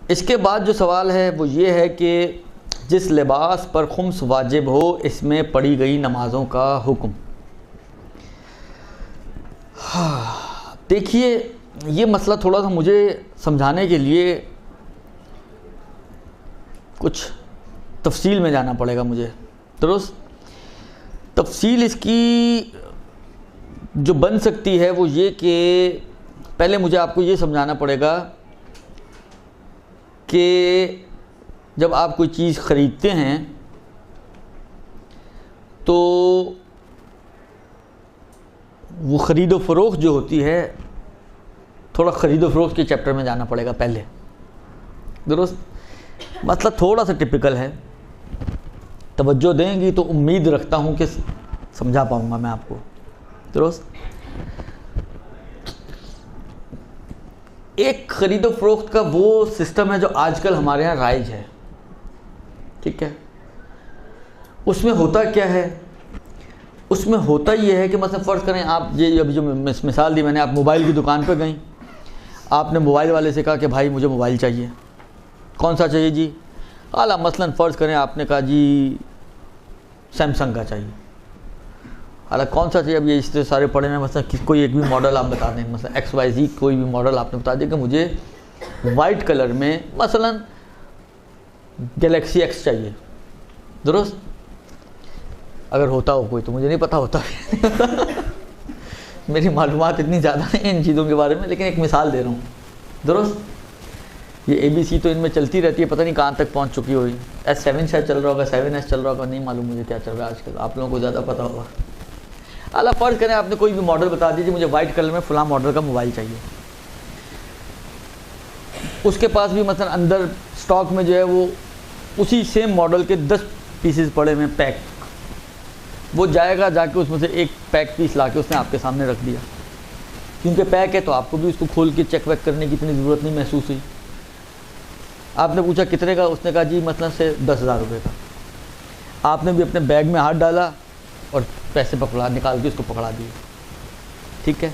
اس کے بعد جو سوال ہے وہ یہ ہے کہ جس لباس پر خمس واجب ہو اس میں پڑھی گئی نمازوں کا حکم۔ دیکھیے یہ مسئلہ تھوڑا سا مجھے سمجھانے کے لیے کچھ تفصیل میں جانا پڑے گا مجھے، درست؟ تفصیل اس کی جو بن سکتی ہے وہ یہ کہ پہلے مجھے آپ کو یہ سمجھانا پڑے گا کہ جب آپ کوئی چیز خریدتے ہیں تو وہ خرید و فروخت جو ہوتی ہے، تھوڑا خرید و فروخت کے چیپٹر میں جانا پڑے گا پہلے، درست؟ مسئلہ تھوڑا سا ٹپیکل ہے، توجہ دیں گی تو امید رکھتا ہوں کہ سمجھا پاؤں گا میں آپ کو، درست؟ ایک خرید و فروخت کا وہ سسٹم ہے جو آج کل ہمارے ہاں رائج ہے، ٹھیک ہے؟ اس میں ہوتا کیا ہے؟ اس میں ہوتا یہ ہے کہ مثلا فرض کریں آپ یہ ابھی جو مثال دی میں نے، آپ موبائل کی دکان پہ گئیں، آپ نے موبائل والے سے کہا کہ بھائی مجھے موبائل چاہیے، کون سا چاہیے جی؟ اعلیٰ مثلا فرض کریں آپ نے کہا جی سیمسنگ کا چاہیے، اعلیٰ کون سا چاہیے؟ اب یہ اس سے سارے پڑے ہیں، مثلا کوئی ایک بھی ماڈل آپ بتا دیں، مثلا XYZ کوئی بھی ماڈل آپ نے بتا دیا کہ مجھے وائٹ کلر میں مثلا گلیکسی X چاہیے، درست؟ اگر ہوتا ہو کوئی، تو مجھے نہیں پتا ہوتا میری معلومات اتنی زیادہ نہیں ان چیزوں کے بارے میں، لیکن ایک مثال دے رہا ہوں، درست؟ یہ ABC تو ان میں چلتی رہتی ہے، پتہ نہیں کہاں تک پہنچ چکی ہوئی، S7 شاید چل رہا ہوگا، 7S چل رہا ہوگا، نہیں معلوم مجھے کیا چل رہا ہے آج کل، آپ لوگوں کو زیادہ پتہ ہوگا۔ اعلیٰ فرض کریں آپ نے کوئی بھی ماڈل بتا دیجیے مجھے وائٹ کلر میں فلاں ماڈل کا موبائل چاہیے، اس کے پاس بھی مثلا اندر سٹاک میں جو ہے وہ اسی سیم ماڈل کے 10 پیسز پڑے ہوئے پیک، وہ جائے گا جا کے اس میں سے ایک پیک پیس لا کے اس نے آپ کے سامنے رکھ دیا، کیونکہ پیک ہے تو آپ کو بھی اس کو کھول کے چیک ویک کرنے کی اتنی ضرورت نہیں محسوس ہوئی۔ آپ نے پوچھا کتنے کا؟ اس نے کہا جی مثلا سے 10,000 روپے کا۔ آپ نے بھی اپنے بیگ میں ہاتھ ڈالا اور پیسے نکال کے اس کو پکڑا دیے، ٹھیک ہے؟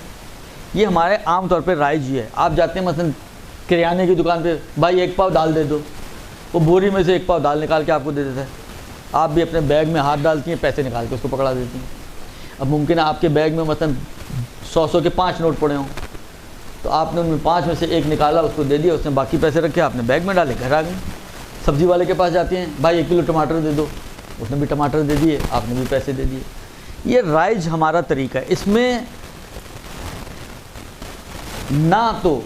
یہ ہمارے عام طور پہ رائج ہی ہے۔ آپ جاتے ہیں مثلا کریانے کی دکان پہ، بھائی 1 پاؤ دال دے دو، وہ بوری میں سے 1 پاؤ دال نکال کے آپ کو دے دیتا ہے، آپ بھی اپنے بیگ میں ہاتھ ڈالتی ہیں، پیسے نکال کے اس کو پکڑا دیتی ہیں۔ اب ممکن ہے آپ کے بیگ میں مثلا 100 کے 5 نوٹ پڑے ہوں، تو آپ نے ان میں 5 میں سے 1 نکالا، اس کو دے دیا، اس نے باقی پیسے رکھے آپ نے بیگ میں ڈالے، گھر آ گئے۔ سبزی والے کے پاس جاتے ہیں، بھائی 1 کلو ٹماٹر دے دو، اس نے بھی ٹماٹر دے دیے، آپ نے بھی پیسے دے دیے۔ یہ رائج ہمارا طریقہ ہے، اس میں نہ تو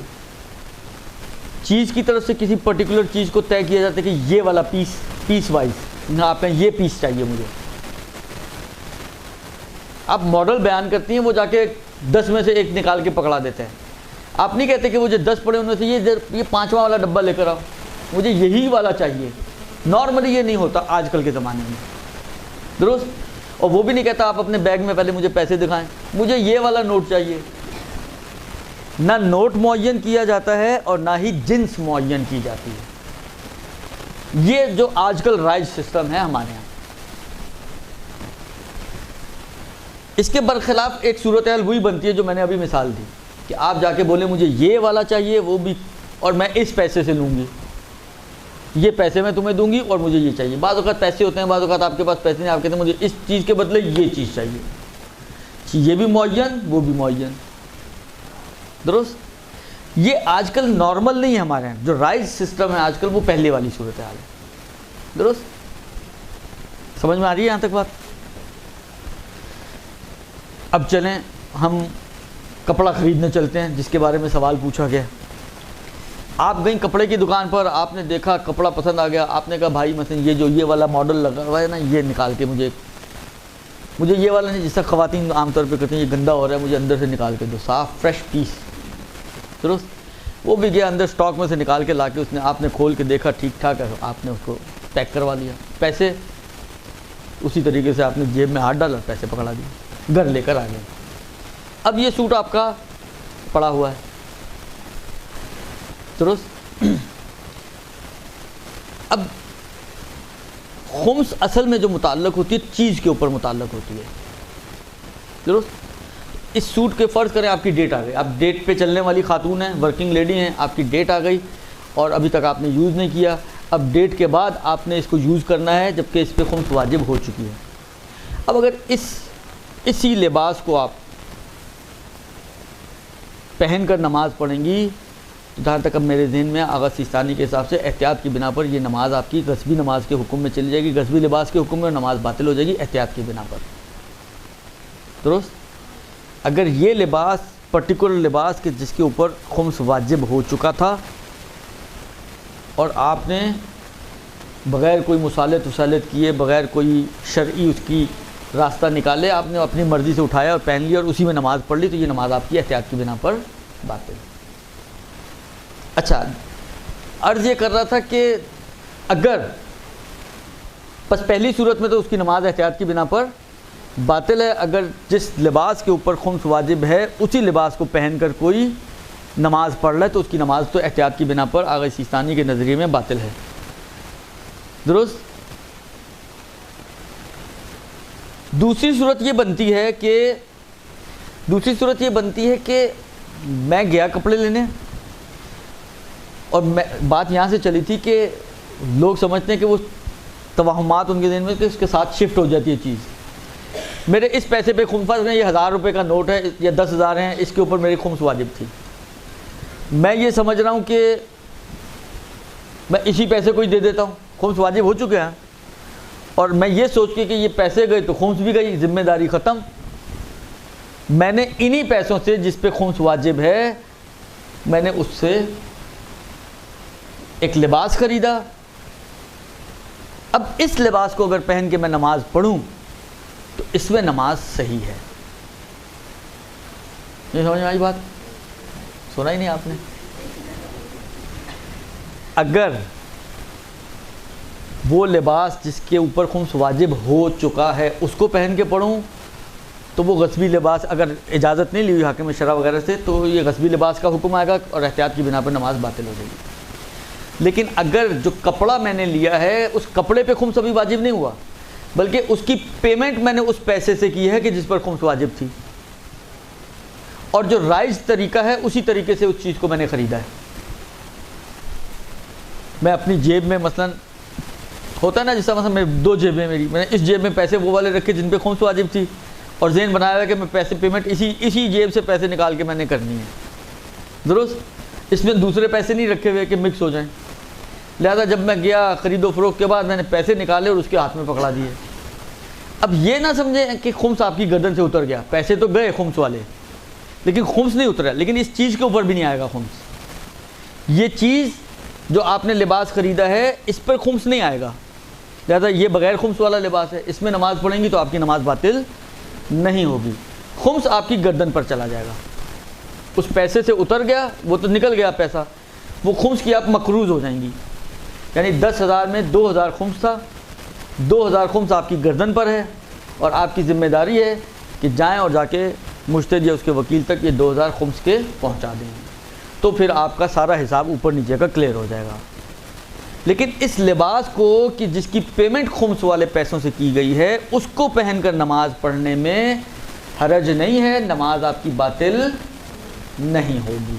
چیز کی طرف سے کسی پرٹیکولر چیز کو طے کیا جاتا ہے کہ یہ والا پیس وائز، نہ آپ کہیں یہ پیس چاہیے مجھے۔ آپ ماڈل بیان کرتی ہیں، وہ جا کے 10 میں سے 1 نکال کے پکڑا دیتے ہیں۔ آپ نہیں کہتے کہ مجھے 10 پڑے ان میں سے یہ 5واں والا ڈبہ لے کر آؤ، مجھے یہی والا چاہیے۔ نارملی یہ نہیں ہوتا آج کل کے زمانے میں، درست؟ اور وہ بھی نہیں کہتا آپ اپنے بیگ میں پہلے مجھے پیسے دکھائیں، مجھے یہ والا نوٹ چاہیے۔ نہ نوٹ معین کیا جاتا ہے اور نہ ہی جنس معین کی جاتی ہے۔ یہ جو آج کل رائج سسٹم ہے ہمارے یہاں، اس کے برخلاف ایک صورتحال وہی بنتی ہے جو میں نے ابھی مثال دی، کہ آپ جا کے بولے مجھے یہ والا چاہیے، وہ بھی، اور میں اس پیسے سے لوں گی، یہ پیسے میں تمہیں دوں گی اور مجھے یہ چاہیے۔ بعض اوقات پیسے ہوتے ہیں، بعض اوقات آپ کے پاس پیسے نہیں، آپ کہتے ہیں مجھے اس چیز کے بدلے یہ چیز چاہیے، یہ بھی معین وہ بھی معین، درست؟ یہ آج کل نارمل نہیں ہے ہمارے یہاں، جو رائج سسٹم ہے آج کل وہ پہلے والی صورتحال ہے، درست؟ سمجھ میں آ رہی ہے یہاں تک بات؟ اب چلیں ہم کپڑا خریدنے چلتے ہیں، جس کے بارے میں سوال پوچھا گیا۔ آپ گئیں کپڑے کی دکان پر، آپ نے دیکھا کپڑا پسند آ گیا، آپ نے کہا بھائی مثلا یہ والا ماڈل لگا ہوا ہے نا، یہ نکال کے مجھے یہ والا نہیں، جس سے خواتین عام طور پہ کہتے ہیں یہ گندا ہو رہا ہے، مجھے اندر سے نکال کے دو، صاف فریش پیس، درست؟ وہ بھی گیا اندر اسٹاک میں سے نکال کے لا کے آپ نے کھول کے دیکھا ٹھیک ٹھاک ہے، آپ نے اس کو پیک کروا لیا، پیسے اسی طریقے سے آپ نے جیب میں ہاتھ ڈالا، پیسے پکڑا دیے، گھر لے کر آ گئے۔ اب یہ سوٹ آپ کا پڑا ہوا ہے، درست؟ اب خمس اصل میں جو متعلق ہوتی ہے چیز کے اوپر متعلق ہوتی ہے، درست؟ اس سوٹ کے فرض کریں آپ کی ڈیٹ آ گئی، آپ ڈیٹ پہ چلنے والی خاتون ہیں، ورکنگ لیڈی ہیں، آپ کی ڈیٹ آ گئی، اور ابھی تک آپ نے یوز نہیں کیا، اب ڈیٹ کے بعد آپ نے اس کو یوز کرنا ہے جبکہ اس پہ خمس واجب ہو چکی ہے۔ اب اگر اسی لباس کو آپ پہن کر نماز پڑھیں گی تو جہاں تک اب میرے ذہن میں آغا سیستانی کے حساب سے احتیاط کی بنا پر یہ نماز آپ کی غصبی نماز کے حکم میں چلی جائے گی، غصبی لباس کے حکم میں، نماز باطل ہو جائے گی احتیاط کی بنا پر، درست؟ اگر یہ لباس پرٹیکولر لباس کے جس کے اوپر خمس واجب ہو چکا تھا اور آپ نے بغیر کوئی مصالحت کیے، بغیر کوئی شرعی اس کی راستہ نکالے، آپ نے اپنی مرضی سے اٹھایا اور پہن لیا اور اسی میں نماز پڑھ لی، تو یہ نماز آپ کی احتیاط کی بنا پر باطل ہے۔ اچھا، عرض یہ کر رہا تھا کہ اگر بس پہلی صورت میں تو اس کی نماز احتیاط کی بنا پر باطل ہے، اگر جس لباس کے اوپر خمس واجب ہے اسی لباس کو پہن کر کوئی نماز پڑھ رہا ہے تو اس کی نماز تو احتیاط کی بنا پر آغا سیستانی کے نظریے میں باطل ہے، درست؟ دوسری صورت یہ بنتی ہے کہ میں گیا کپڑے لینے اور بات یہاں سے چلی تھی کہ لوگ سمجھتے ہیں کہ وہ توہمات ان کے ذہن میں کہ اس کے ساتھ شفٹ ہو جاتی ہے چیز، میرے اس پیسے پہ خمس واجب ہے، یہ 1000 روپے کا نوٹ ہے یا 10,000 ہیں، اس کے اوپر میری خمس واجب تھی، میں یہ سمجھ رہا ہوں کہ میں اسی پیسے کو ہی دے دیتا ہوں، خمس واجب ہو چکے ہیں، اور میں یہ سوچ کے کہ یہ پیسے گئے تو خمس بھی گئی، ذمہ داری ختم، میں نے انہی پیسوں سے جس پہ خمس واجب ہے میں نے اس سے ایک لباس خریدا، اب اس لباس کو اگر پہن کے میں نماز پڑھوں تو اس میں نماز صحیح ہے۔ نہیں سمجھ میں آئی بات؟ سنا ہی نہیں آپ نے؟ اگر وہ لباس جس کے اوپر خمس واجب ہو چکا ہے اس کو پہن کے پڑھوں تو وہ غصبی لباس، اگر اجازت نہیں لی ہوئی حاکم شرع وغیرہ سے تو یہ غصبی لباس کا حکم آئے گا اور احتیاط کی بنا پر نماز باطل ہو جائے گی۔ لیکن اگر جو کپڑا میں نے لیا ہے اس کپڑے پہ خمس ابھی واجب نہیں ہوا بلکہ اس کی پیمنٹ میں نے اس پیسے سے کی ہے کہ جس پر خمس واجب تھی، اور جو رائج طریقہ ہے اسی طریقے سے اس چیز کو میں نے خریدا ہے، میں اپنی جیب میں مثلا ہوتا ہے نا، جس طرح مثلا میں 2 جیبیں میری، میں نے اس جیب میں پیسے وہ والے رکھے جن پہ خمس واجب تھی اور ذہن بنایا ہوا ہے کہ میں پیسے پیمنٹ اسی جیب سے پیسے نکال کے میں نے کرنی ہے، درست؟ اس میں دوسرے پیسے نہیں رکھے ہوئے کہ مکس ہو جائیں، لہذا جب میں گیا خرید و فروخت کے بعد میں نے پیسے نکالے اور اس کے ہاتھ میں پکڑا دیے۔ اب یہ نہ سمجھیں کہ خمس آپ کی گردن سے اتر گیا، پیسے تو گئے خمس والے لیکن خمس نہیں اترا، لیکن اس چیز کے اوپر بھی نہیں آئے گا خمس، یہ چیز جو آپ نے لباس خریدا ہے اس پر خمس نہیں آئے گا، لہذا یہ بغیر خمس والا لباس ہے، اس میں نماز پڑھیں گی تو آپ کی نماز باطل نہیں ہوگی، خمس آپ کی گردن پر چلا جائے گا، اس پیسے سے اتر گیا، وہ تو نکل گیا پیسہ، وہ خمس کی آپ مقروض ہو جائیں گی، یعنی 10,000 میں 2,000 خمس تھا، 2,000 خمس آپ کی گردن پر ہے اور آپ کی ذمہ داری ہے کہ جائیں اور جا کے مجتہد یا اس کے وکیل تک یہ 2,000 خمس کے پہنچا دیں، تو پھر آپ کا سارا حساب اوپر نیچے کا کلیئر ہو جائے گا۔ لیکن اس لباس کو کہ جس کی پیمنٹ خمس والے پیسوں سے کی گئی ہے اس کو پہن کر نماز پڑھنے میں حرج نہیں ہے، نماز آپ کی باطل نہیں ہوگی۔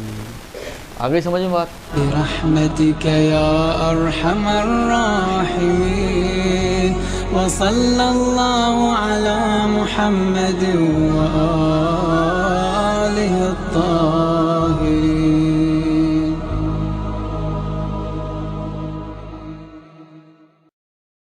آگے سمجھ میں بات؟ برحمتک یا ارحم الراحمین وصلی اللہ علی محمد وآلہ الطاہرین۔